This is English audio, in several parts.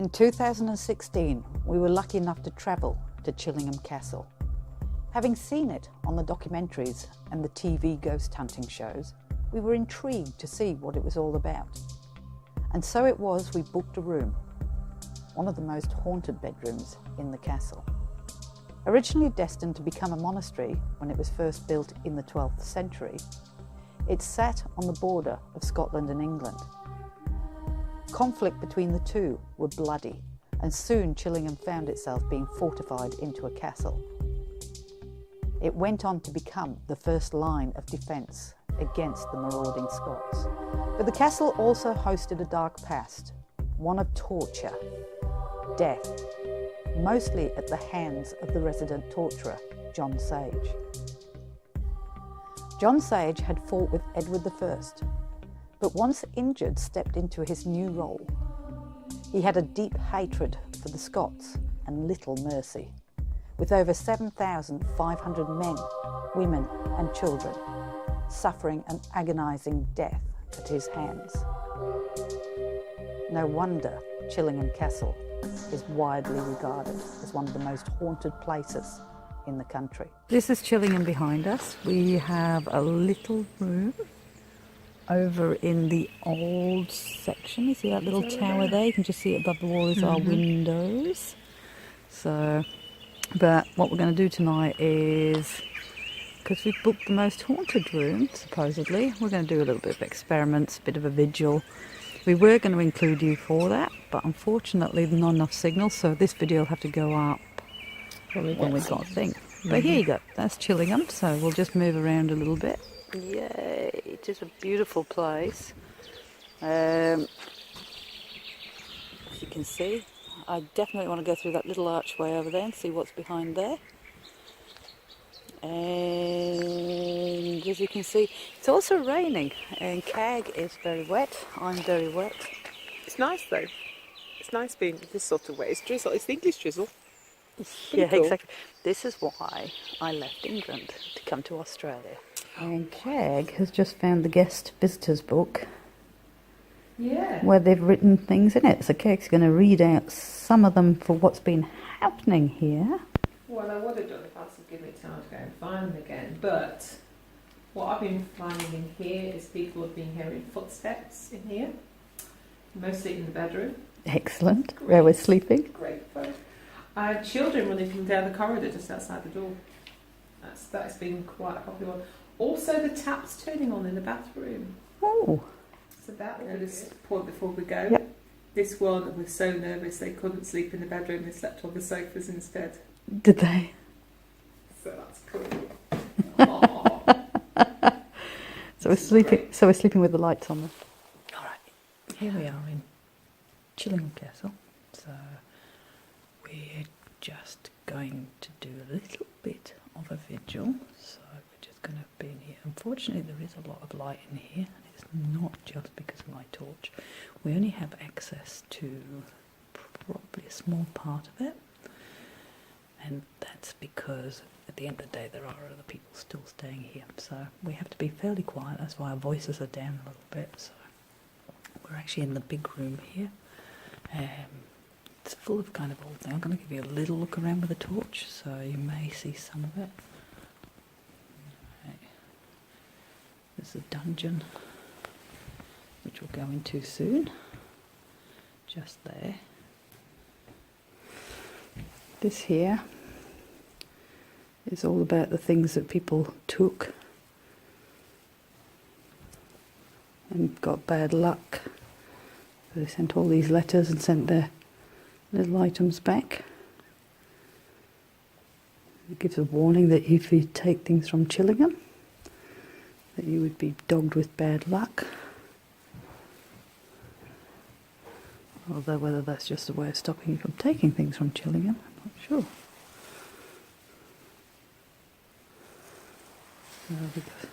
In 2016, we were lucky enough to travel to Chillingham Castle. Having seen it on the documentaries and the TV ghost hunting shows, we were intrigued to see what it was all about. And so it was we booked a room, one of the most haunted bedrooms in the castle. Originally destined to become a monastery when it was first built in the 12th century, it sat on the border of Scotland and England. Conflict between the two were bloody, and soon Chillingham found itself being fortified into a castle. It went on to become the first line of defence against the marauding Scots. But the castle also hosted a dark past, one of torture, death, mostly at the hands of the resident torturer, John Sage. John Sage had fought with Edward I, but once injured stepped into his new role. He had a deep hatred for the Scots and little mercy, with over 7,500 men, women and children suffering an agonising death at his hands. No wonder Chillingham Castle is widely regarded as one of the most haunted places in the country. This is Chillingham behind us. We have a little room over in the old section. You see that little tower there? You can just see it above the wall is our windows. So, but what we're going to do tonight is, because we've booked the most haunted room, supposedly, we're going to do a little bit of experiments, a bit of a vigil. We were going to include you for that, but unfortunately there's not enough signal, so this video will have to go up when we got a thing. But here you go, that's Chillingham, so we'll just move around a little bit. Yay, it is a beautiful place. As you can see, I definitely want to go through that little archway over there and see what's behind there. And as you can see, it's also raining, and Cag is very wet. I'm very wet. It's nice though. It's nice being this sort of way. It's drizzle. It's the English drizzle. Yeah, cool. exactly. This is why I left England to come to Australia. And Cag has just found the guest visitors book. Yeah. Where they've written things in it. So Cag's going to read out some of them for what's been happening here. Well, I would have done if I was given me time to go and find them again. But what I've been finding in here is people have been hearing footsteps in here, mostly in the bedroom. Excellent. Where we're sleeping. Great fun. Children running from down the corridor just outside the door. That's been quite a popular one. Also, the taps turning on in the bathroom. Oh. So that was a point before we go. Yep. This one was so nervous they couldn't sleep in the bedroom. They slept on the sofas instead. Did they? So that's cool. So we're sleeping. So we're sleeping with the lights on. All right. Here we are in Chillingham Castle. So we're just going to do a little bit of a vigil. So we're just going to be in here. Unfortunately, there is a lot of light in here. It's not just because of my torch. We only have access to probably a small part of it. And that's because at the end of the day there are other people still staying here. So we have to be fairly quiet. That's why our voices are down a little bit. So we're actually in the big room here. It's full of kind of old things. I'm going to give you a little look around with a torch, so you may see some of it. Right. There's a dungeon, which we'll go into soon. Just there. This here is all about the things that people took and got bad luck. They sent all these letters and sent their little items back. It gives a warning that if you take things from Chillingham, that you would be dogged with bad luck. Although whether that's just a way of stopping you from taking things from Chillingham, I'm not sure. We've got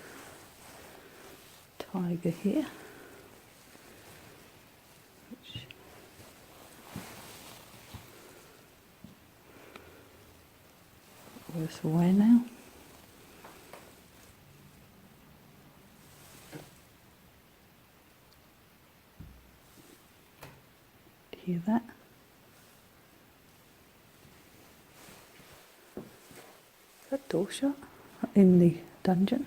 a tiger here. Worse away now. Hear that? that door shut? In the dungeon?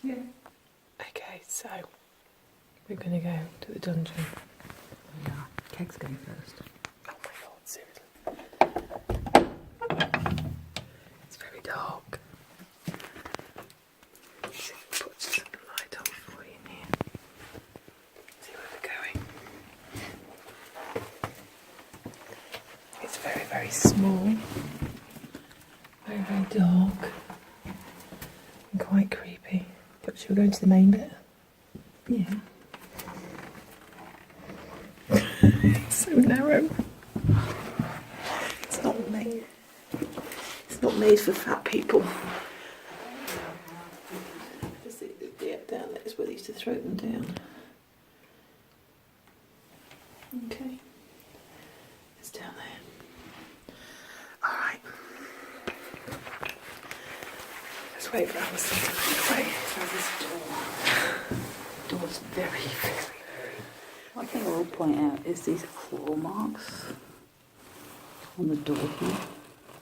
Yeah. Okay, so we're going to go to the dungeon. Yeah, Keg's going first. Oh my god, seriously. It's very dark. Let's see if we put some light on for you in here. See where we're going. It's very, very small. Very, very dark. And quite creepy. But should we go into the main bit? Yeah. It's so narrow. It's not made. It's not made for fat people. Just the down there is where they used to throw them down. Okay. It's down there. Alright. Let's wait for Alice to come away. There's this door. The door's very, very, very. One thing I will point out is these claw marks on the door here.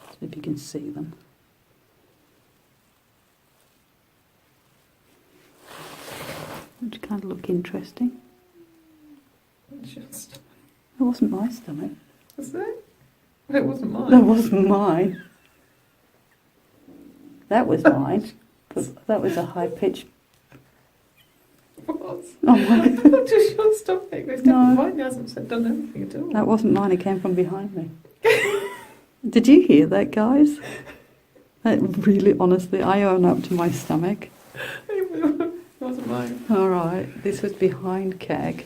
So if you can see them. Which kind of look interesting. Just. It wasn't my stomach. Was it? It wasn't mine. That wasn't mine. That was mine. But that was a high pitched. What? Oh my. Not just your stomach. It's No. definitely mine. It hasn't done anything at all. That wasn't mine. It came from behind me. Did you hear that, guys? That really, honestly, I own up to my stomach. It wasn't mine. All right, this was behind Keg.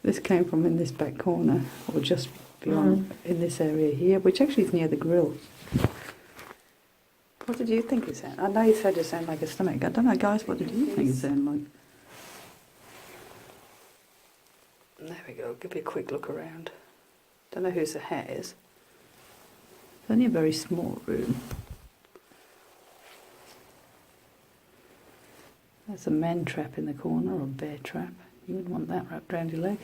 This came from in this back corner, or just beyond in this area here, which actually is near the grill. What did you think it sounded? I know you said it sounded like a stomach. I don't know, guys. What did you think it sounded like? There we go. Give me a quick look around. Don't know whose the hat is. It's only a very small room. There's a man trap in the corner, or a bear trap. You wouldn't want that wrapped around your leg.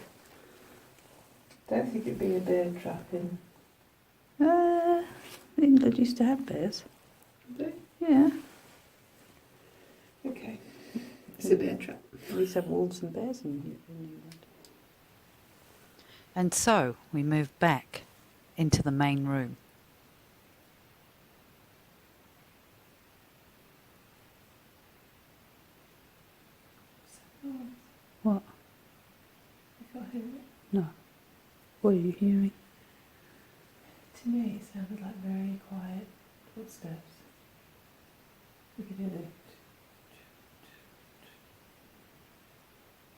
Don't think it'd be a bear trap in. England used to have bears. Did Yeah. they? Okay. It's a bear trap. We used to have wolves and bears in England. And so we moved back into the main room. What? I can't hear it. No. What are you hearing? To me, it sounded like very quiet footsteps. We could hear the.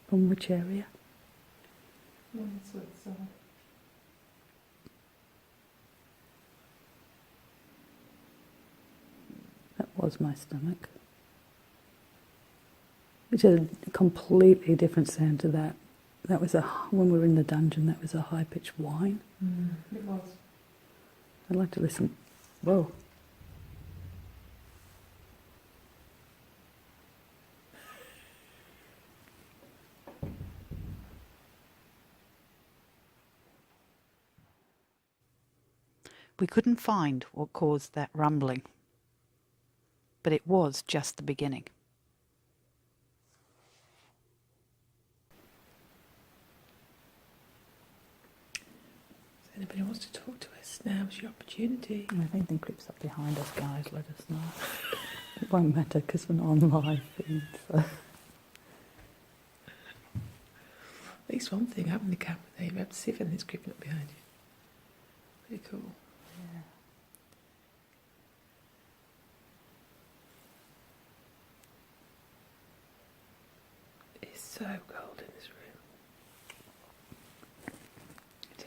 From which area? That's what it's on. That was my stomach. Which is a completely different sound to that. That was when we were in the dungeon, that was a high-pitched whine. It was. I'd like to listen. Whoa. We couldn't find what caused that rumbling, but it was just the beginning. If anybody wants to talk to us, now's your opportunity. If anything creeps up behind us, guys, let us know. It won't matter because we're not on live feed. So. At least one thing, having the camera there, you have to see if anything's creeping up behind you. Pretty cool. Yeah. It's so cold in this room. It is.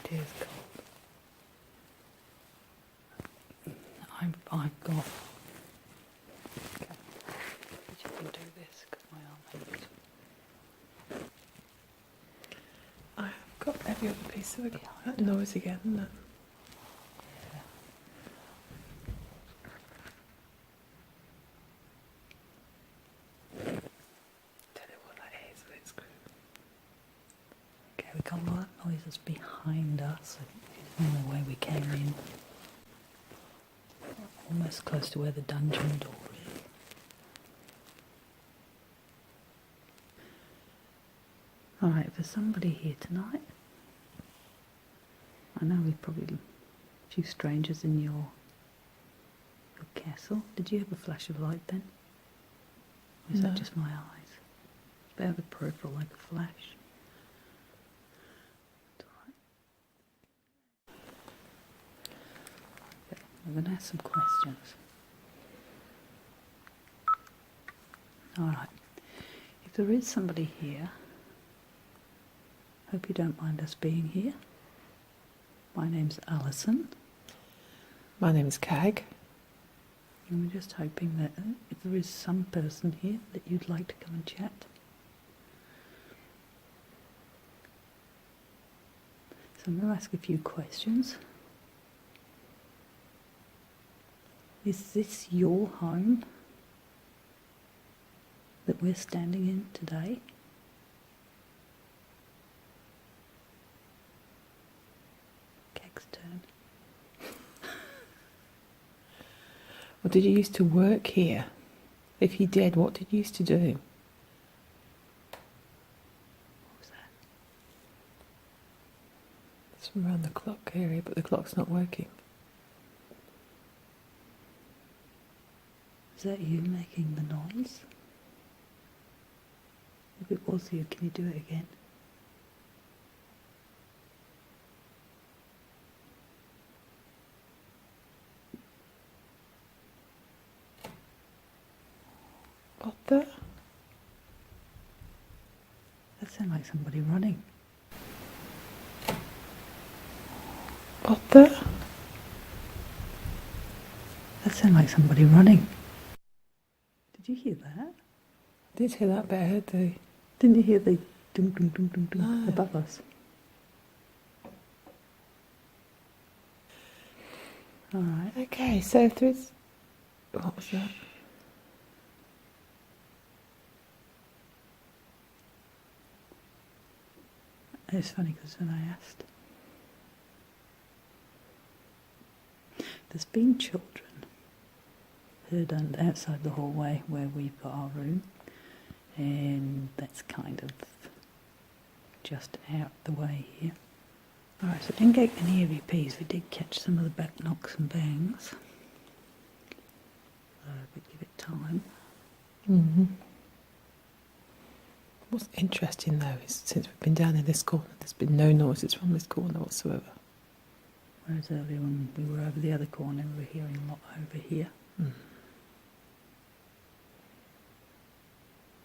It is cold. I've got. Okay. You can do this because my arm hurts. I've got every other piece of it. That noise again, isn't it? Yeah. Don't know what that is, but it's cool. Okay, we got a lot of noises behind us. There's no way we we came in. Almost close to where the dungeon door is. Alright, for somebody here tonight. I know we've probably a few strangers in your castle. Did you have a flash of light then? Or is that just my eyes? It's about the peripheral like a flash. It's alright. Okay, I'm going to ask some questions. Alright. If there is somebody here, hope you don't mind us being here. My name's Alison. My name's Kag. And we're just hoping that if there is some person here that you'd like to come and chat. So I'm going to ask a few questions. Is this your home that we're standing in today? Kag's turn. Or did you used to work here? If you did, what did you used to do? What was that? It's from around the clock area, but the clock's not working. Is that you making the noise? If it was you, can you do it again? What the? That sounds like somebody running. What the? That sounds like somebody running. Did you hear that? I did hear that, but I heard the... Didn't you hear the dum dum dum dum dum No. above us? Alright. Okay, so if there is... What was that? It's funny because when I asked, there's been children heard outside the hallway where we've got our room, and that's kind of just out the way here. Alright, so I didn't get any EVPs, we did catch some of the back knocks and bangs. But give it time. Mm-hmm. What's interesting though is since we've been down in this corner, there's been no noises from this corner whatsoever. Whereas earlier when we were over the other corner, we were hearing a lot over here. Mm.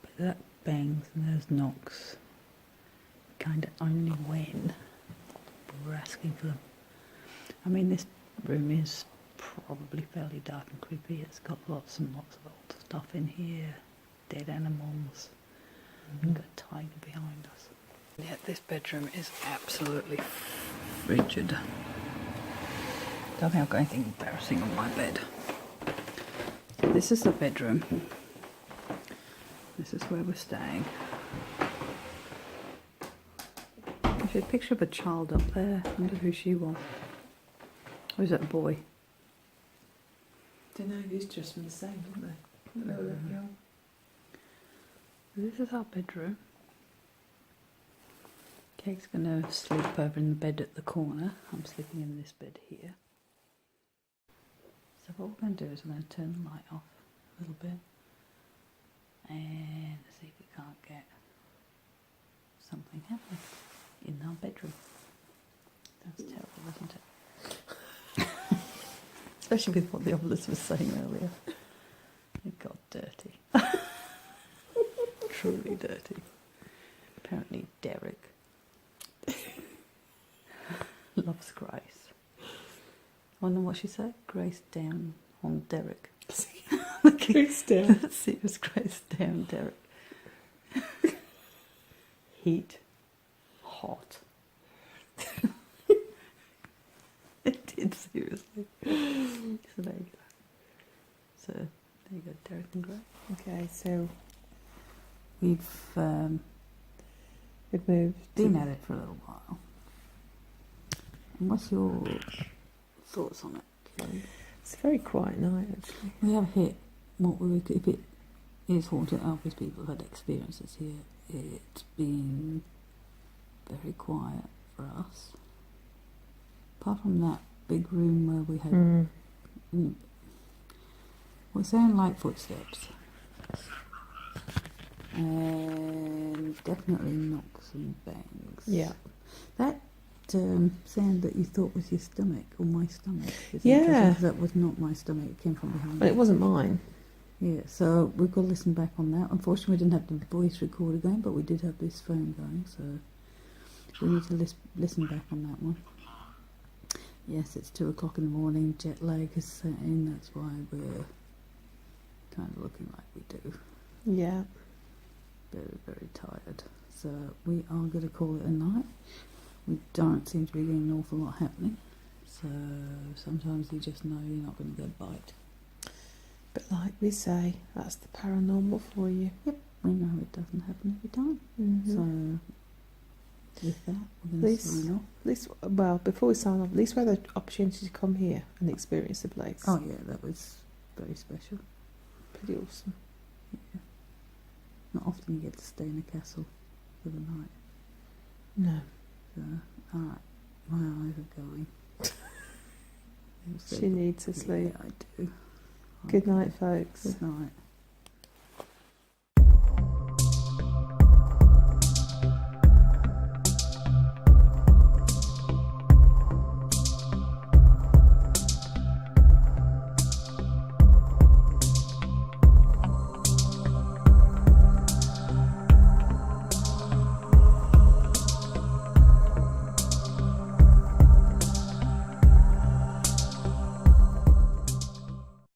But that bangs and those knocks kind of only when we were asking for them. I mean, this room is probably fairly dark and creepy. It's got lots and lots of old stuff in here, dead animals. We've got a tiger behind us. Yeah, this bedroom is absolutely frigid. Don't think I've got anything embarrassing on my bed. This is the bedroom. This is where we're staying. There's a picture of a child up there. I wonder who she was. Or is that a boy? Don't know, these just from the same, aren't they? Mhm. This is our bedroom. Kate's going to sleep over in the bed at the corner. I'm sleeping in this bed here. So what we're going to do is we're going to turn the light off a little bit and see if we can't get something happening in our bedroom. That's terrible, isn't it? Especially with what the others were saying earlier. It got dirty. Truly dirty. Apparently Derek loves Grace. I wonder what she said. Grace down on Derek. Grace down. Serious Grace down Derek. Heat. Hot. It did, seriously. So there you go. So there you go, Derek and Grace. Okay, so We've we've moved. been at it for a little while. And what's your thoughts on it, Kelly? It's a very quiet night, actually. We have hit what we would, if it is haunted, obviously people have had experiences here. It's been very quiet for us. Apart from that big room where we had, we're sounding like footsteps. And definitely knocks and bangs. Yeah. That sound that you thought was your stomach, or my stomach. Is Yeah. interesting, 'cause that was not my stomach, it came from behind. But it wasn't mine. Yeah, so we've got to listen back on that. Unfortunately, we didn't have the voice recorder going, but we did have this phone going, so we need to listen back on that one. Yes, it's 2 o'clock in the morning, jet lag is set in, that's why we're kind of looking like we do. Yeah. Very, very tired. So we are going to call it a night. We don't seem to be getting an awful lot happening, so sometimes you just know you're not going to get a bite. But like we say, that's the paranormal for you. Yep, we know it doesn't happen every time. So with that, we're going to sign off. At least, well, before we sign off, at least we had the opportunity to come here and experience the place. Oh yeah, that was very special. Pretty awesome. Yeah. Not often you get to stay in a castle for the night. No. So, alright, my eyes are going. She needs to sleep. Yeah, I do. Good night, folks. Good night.